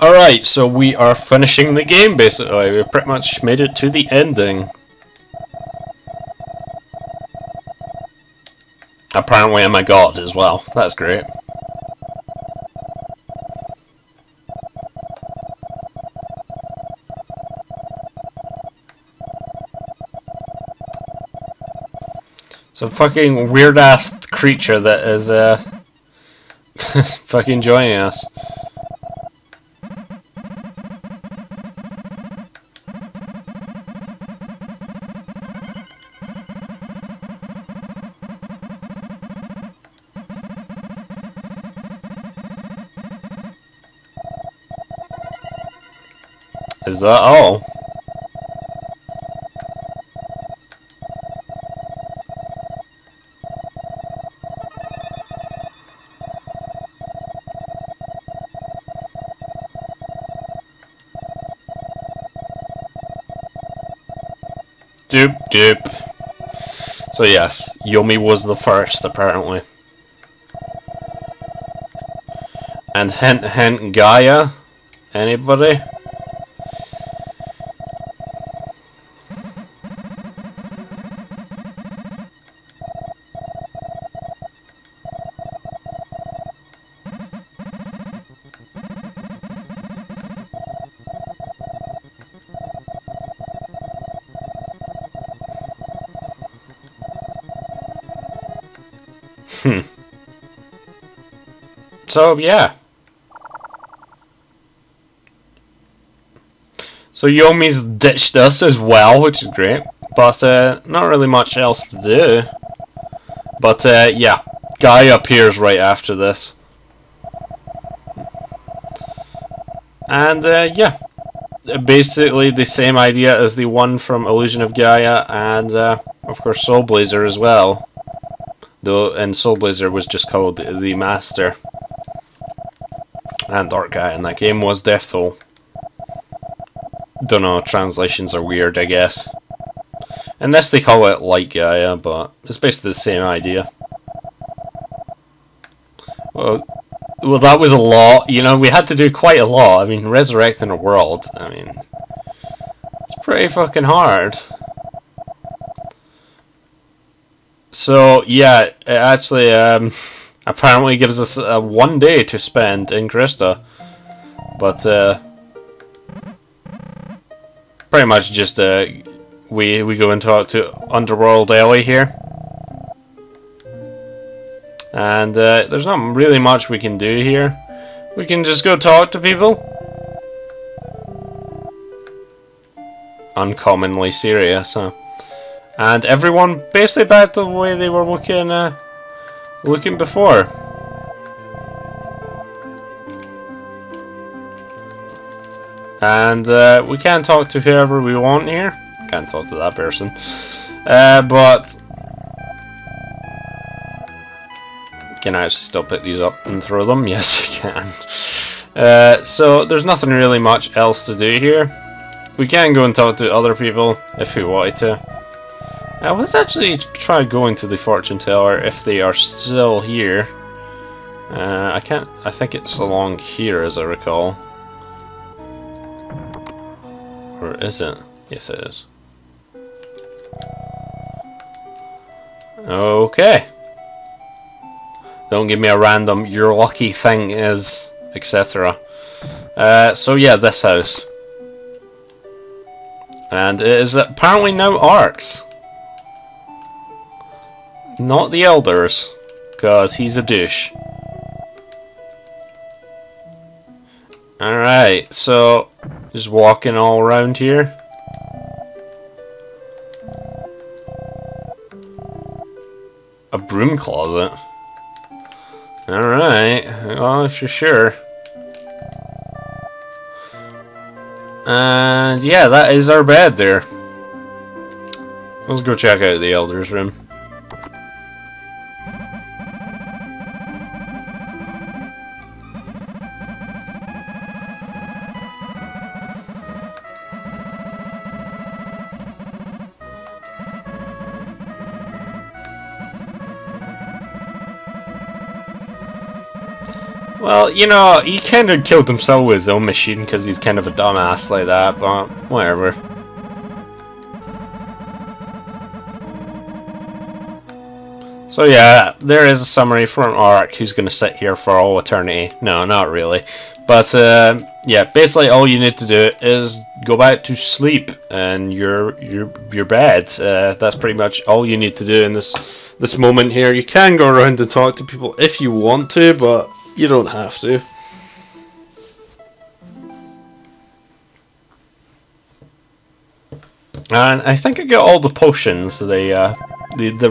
Alright, so we are finishing the game basically. We pretty much made it to the ending. Apparently I'm a god as well. That's great. Some fucking weird ass creature that is fucking joining us. Is that all? Doop doop. So yes, Yomi was the first apparently. And hint hint Gaia? Anybody? So yeah. So Yomi's ditched us as well, which is great. But not really much else to do. But yeah, Guy appears right after this. And yeah, basically the same idea as the one from Illusion of Gaia, and of course Soul Blazer as well. Though in Soul Blazer was just called the Master. And Dark Gaia in that game was Death Toll. Don't know, translations are weird, I guess. Unless they call it Light Gaia, but it's basically the same idea. Well, that was a lot. You know, we had to do quite a lot. I mean, resurrecting a world, I mean, it's pretty fucking hard. So, yeah, it actually apparently gives us 1 day to spend in Krista. But, pretty much just, we go and talk to Underworld Ellie here. And, there's not really much we can do here. We can just go talk to people. Uncommonly serious, huh? And everyone basically back the way they were looking before. And we can talk to whoever we want here. Can't talk to that person. But can I actually still pick these up and throw them? Yes, you can. So there's nothing really much else to do here. We can go and talk to other people if we wanted to. Let's actually try going to the fortune teller if they are still here. I think it's along here as I recall. Or is it? Yes it is. Okay. Don't give me a random, your lucky thing is, etc. So yeah, this house. And it is apparently now Arcs. Not the elders, because he's a douche. Alright, so just walking all around here. A broom closet. Alright, well, if you're sure. And yeah, that is our bed there. Let's go check out the elders' room. Well, you know, he kind of killed himself with his own machine because he's kind of a dumbass like that, but whatever. So yeah, there is a summary from Ark, who's going to sit here for all eternity. No, not really. But yeah, basically all you need to do is go back to sleep and your bed. That's pretty much all you need to do in this moment here. You can go around and talk to people if you want to, but you don't have to. And I think I got all the potions, the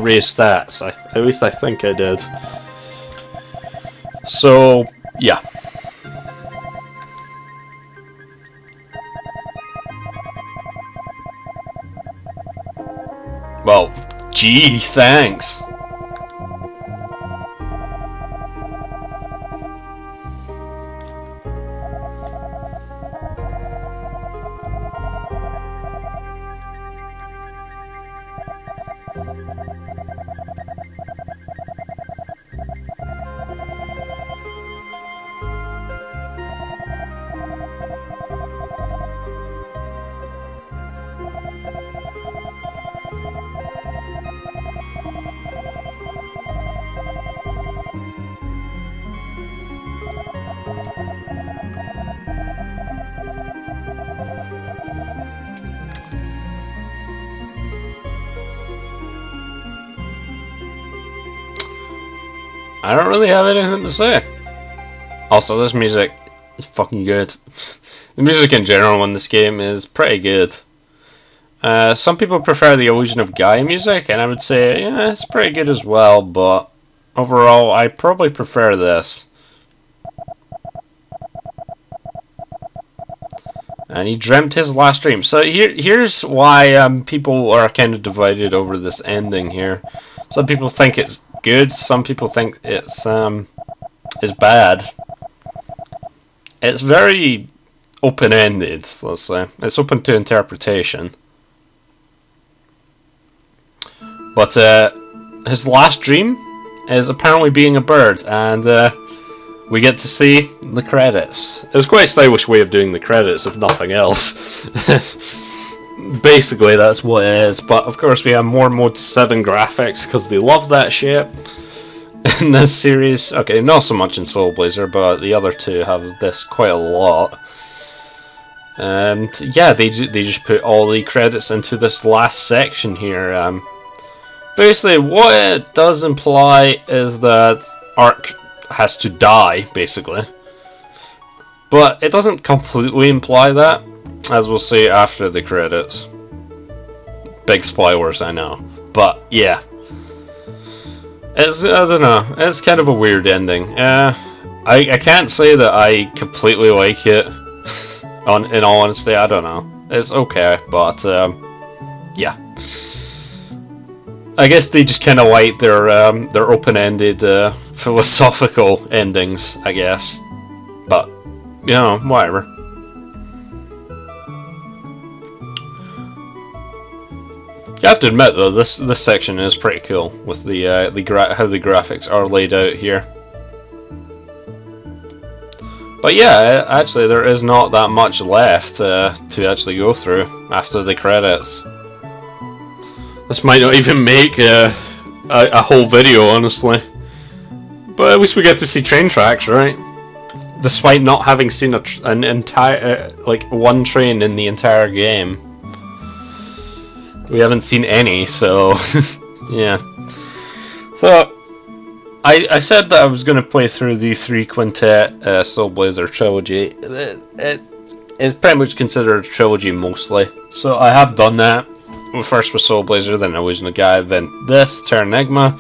raised stats. At least I think I did. So yeah. Well, gee, thanks. I don't really have anything to say. Also, this music is fucking good. The music in general in this game is pretty good. Some people prefer the Illusion of Gaia music, and I would say, yeah, it's pretty good as well, but overall, I probably prefer this. And he dreamt his last dream. So here's why people are kind of divided over this ending here. Some people think it's good, some people think it's bad. It's very open-ended, let's say. It's open to interpretation. But his last dream is apparently being a bird, and we get to see the credits. It was quite a stylish way of doing the credits, if nothing else. Basically, that's what it is. But of course, we have more Mode 7 graphics because they love that shit in this series. Okay, not so much in Soul Blazer, but the other two have this quite a lot. And yeah, they just put all the credits into this last section here. Basically, what it does imply is that Ark has to die, basically. But it doesn't completely imply that, as we'll see after the credits. Big spoilers, I know. But, yeah. It's, I don't know, it's kind of a weird ending. I can't say that I completely like it. In all honesty, I don't know. It's okay, but, yeah. I guess they just kind of like their open-ended, philosophical endings, I guess. But, you know, whatever. You have to admit, though, this section is pretty cool with the how the graphics are laid out here. But yeah, actually, there is not that much left to actually go through after the credits. This might not even make a whole video, honestly. But at least we get to see train tracks, right? Despite not having seen an entire, like, one train in the entire game. We haven't seen any, so yeah. So I said that I was going to play through the 3 Quintet Soul Blazer trilogy. It's pretty much considered a trilogy mostly. So I have done that. First with Soul Blazer, then Illusion of Gaia, then this, Terranigma.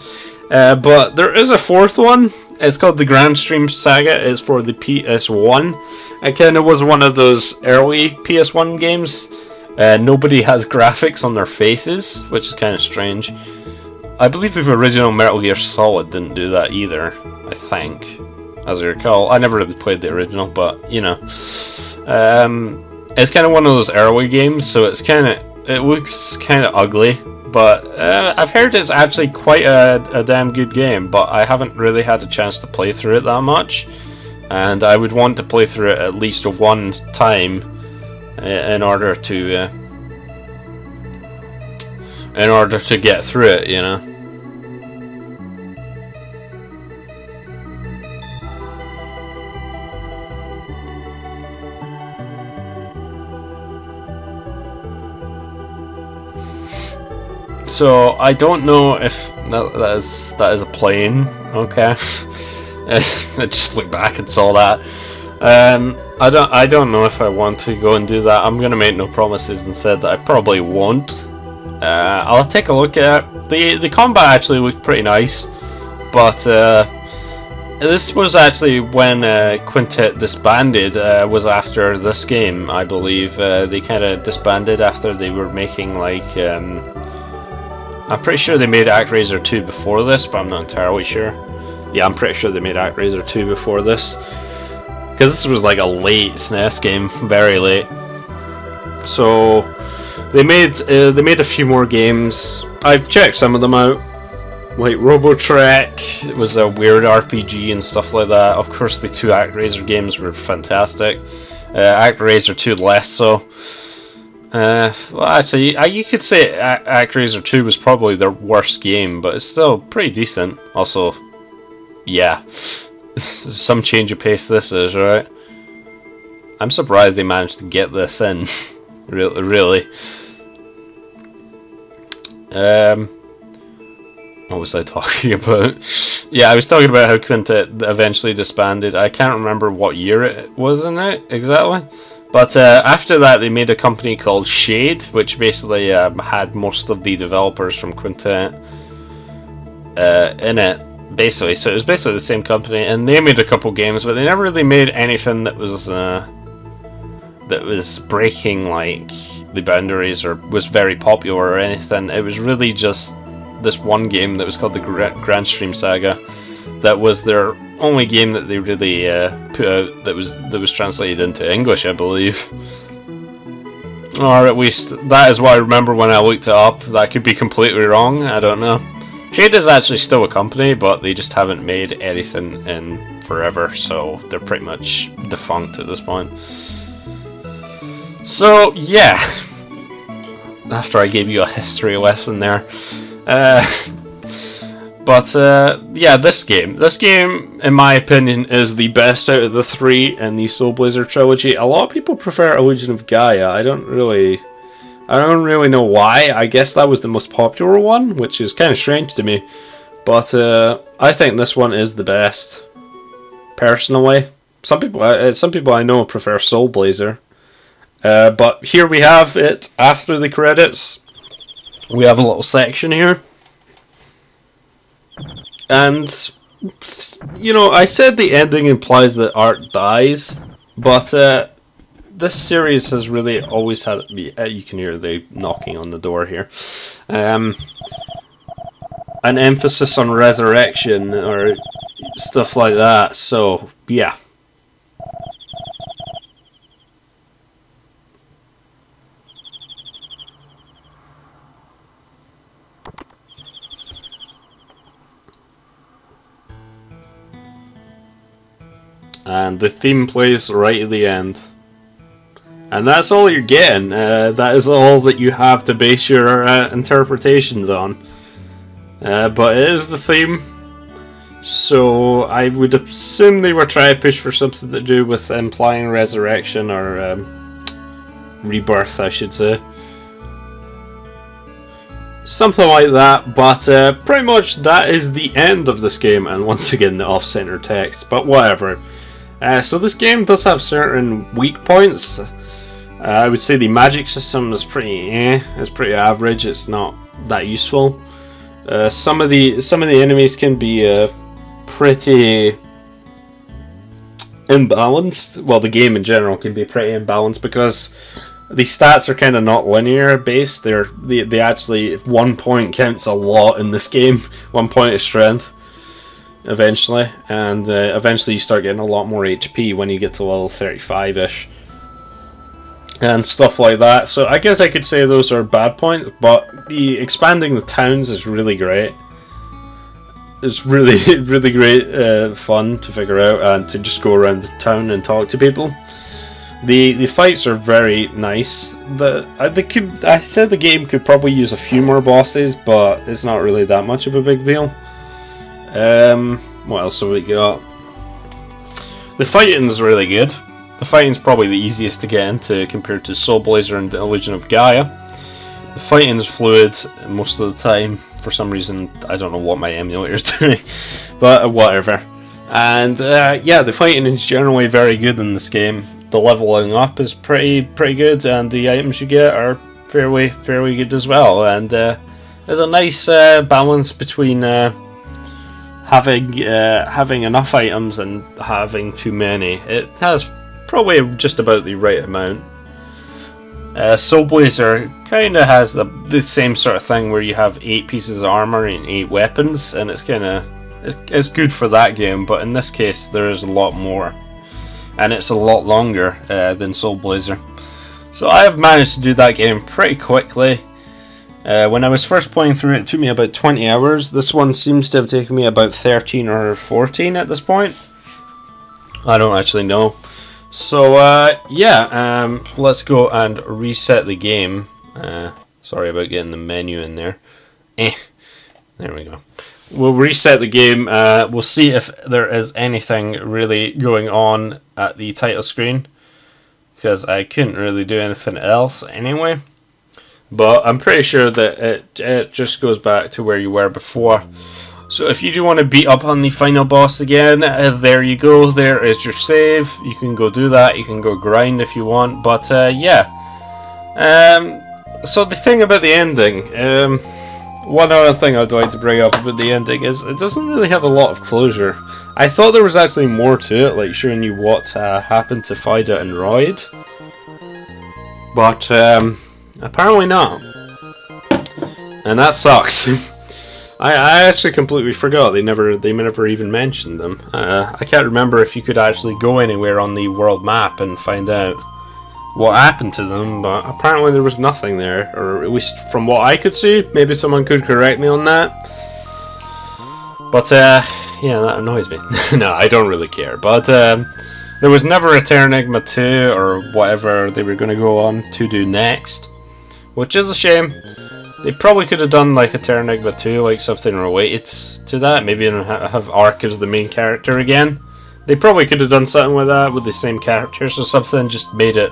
But there is a 4th one. It's called the Grand Stream Saga. It's for the PS1. It kind of was one of those early PS1 games. Nobody has graphics on their faces, which is kind of strange. I believe the original Metal Gear Solid didn't do that either, I think, as I recall. I never really played the original, but, you know. It's kind of one of those early games, so it looks kind of ugly. But I've heard it's actually quite a damn good game, but I haven't really had a chance to play through it that much. and I would want to play through it at least one time in order to get through it, you know. So I don't know if that is a plane. Okay, I just looked back and saw that. I don't know if I want to go and do that. I'm gonna make no promises and said that I probably won't. I'll take a look at it. The combat actually looked pretty nice, but this was actually when Quintet disbanded. Was after this game, I believe. They kind of disbanded after they were making like. I'm pretty sure they made ActRaiser 2 before this, but I'm not entirely sure. Yeah, I'm pretty sure they made ActRaiser 2 before this, because this was like a late SNES game, very late. So they made a few more games. I've checked some of them out, like Robotrek. It was a weird RPG and stuff like that. Of course, the two ActRaiser games were fantastic. ActRaiser 2 less so. Well, actually, you could say ActRaiser 2 was probably their worst game, but it's still pretty decent. Also, yeah, some change of pace this is, right? I'm surprised they managed to get this in. Really. What was I talking about? Yeah, I was talking about how Quintet eventually disbanded. I can't remember what year it was in it exactly. But after that, they made a company called Shade, which basically had most of the developers from Quintet in it, basically. So it was basically the same company, and they made a couple games, but they never really made anything that was breaking like the boundaries or was very popular or anything. It was really just this one game that was called the Grand Stream Saga. That was their only game that they really put out that was translated into English, I believe. Or at least that is what I remember when I looked it up. That could be completely wrong, I don't know. Shade is actually still a company, but they just haven't made anything in forever, so they're pretty much defunct at this point. So, yeah. After I gave you a history lesson there. But yeah, this game, in my opinion, is the best out of the three in the Soul Blazer trilogy. A lot of people prefer Illusion of Gaia. I don't really know why. I guess that was the most popular one, which is kind of strange to me. But I think this one is the best, personally. Some people I know prefer Soul Blazer. But here we have it after the credits. We have a little section here. And, you know, I said the ending implies that Art dies, but this series has really always had, you can hear the knocking on the door here, an emphasis on resurrection or stuff like that, so, yeah. And the theme plays right at the end. And that's all you're getting. That is all that you have to base your interpretations on. But it is the theme. So I would assume they were trying to push for something to do with implying resurrection or rebirth, I should say. Something like that, but pretty much that is the end of this game, and once again the off-center text, but whatever. So this game does have certain weak points. I would say the magic system is pretty it's pretty average, it's not that useful. Some of the enemies can be pretty imbalanced. Well, the game in general can be pretty imbalanced because the stats are kind of not linear based. They actually, 1 point counts a lot in this game. 1 point of strength, eventually, and eventually you start getting a lot more HP when you get to level 35-ish. And stuff like that. So I guess I could say those are bad points, but the expanding the towns is really great. it's really really great fun to figure out and to just go around the town and talk to people. The fights are very nice. I said the game could probably use a few more bosses, but it's not really that much of a big deal. What else have we got? The fighting's really good. The fighting's probably the easiest to get into compared to Soul Blazer and the Illusion of Gaia. The fighting's fluid most of the time. For some reason, I don't know what my emulator's doing, but whatever. And yeah, the fighting is generally very good in this game. The leveling up is pretty good, and the items you get are fairly good as well. And there's a nice balance between having enough items and having too many. It has probably just about the right amount. Soul Blazer kind of has the same sort of thing where you have 8 pieces of armor and 8 weapons, and it's kind of it's good for that game. But in this case, there is a lot more, and it's a lot longer than Soul Blazer. So I have managed to do that game pretty quickly. When I was first playing through it, it took me about 20 hours. This one seems to have taken me about 13 or 14 at this point. I don't actually know. So yeah, let's go and reset the game. Sorry about getting the menu in there. There we go. We'll reset the game. We'll see if there is anything really going on at the title screen, because I couldn't really do anything else anyway. But I'm pretty sure that it just goes back to where you were before. So if you do want to beat up on the final boss again, there you go. There is your save. You can go do that. You can go grind if you want. But yeah. So the thing about the ending, one other thing I'd like to bring up about the ending is it doesn't really have a lot of closure. I thought there was actually more to it, like showing you what happened to Fida and Royd. But apparently not. And that sucks. I actually completely forgot. They never even mentioned them. I can't remember if you could actually go anywhere on the world map and find out what happened to them, but apparently there was nothing there, or at least from what I could see. Maybe someone could correct me on that. But yeah, that annoys me. No, I don't really care. But there was never a Terranigma 2 or whatever they were going to go on to do next, which is a shame. They probably could have done like a Terranigma 2, like something related to that. Maybe have Ark as the main character again. They probably could have done something with that, with the same characters or something, just made it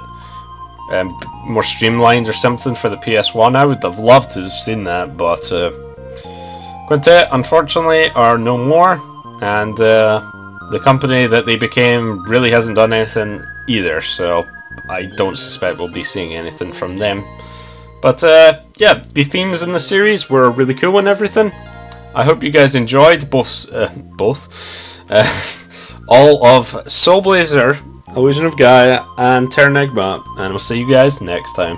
more streamlined or something for the PS1. I would have loved to have seen that, but Quintet, unfortunately, are no more, and the company that they became really hasn't done anything either, so I don't suspect we'll be seeing anything from them. But yeah, the themes in the series were really cool and everything. I hope you guys enjoyed all of Soul Blazer, Illusion of Gaia, and Terranigma, and we'll see you guys next time.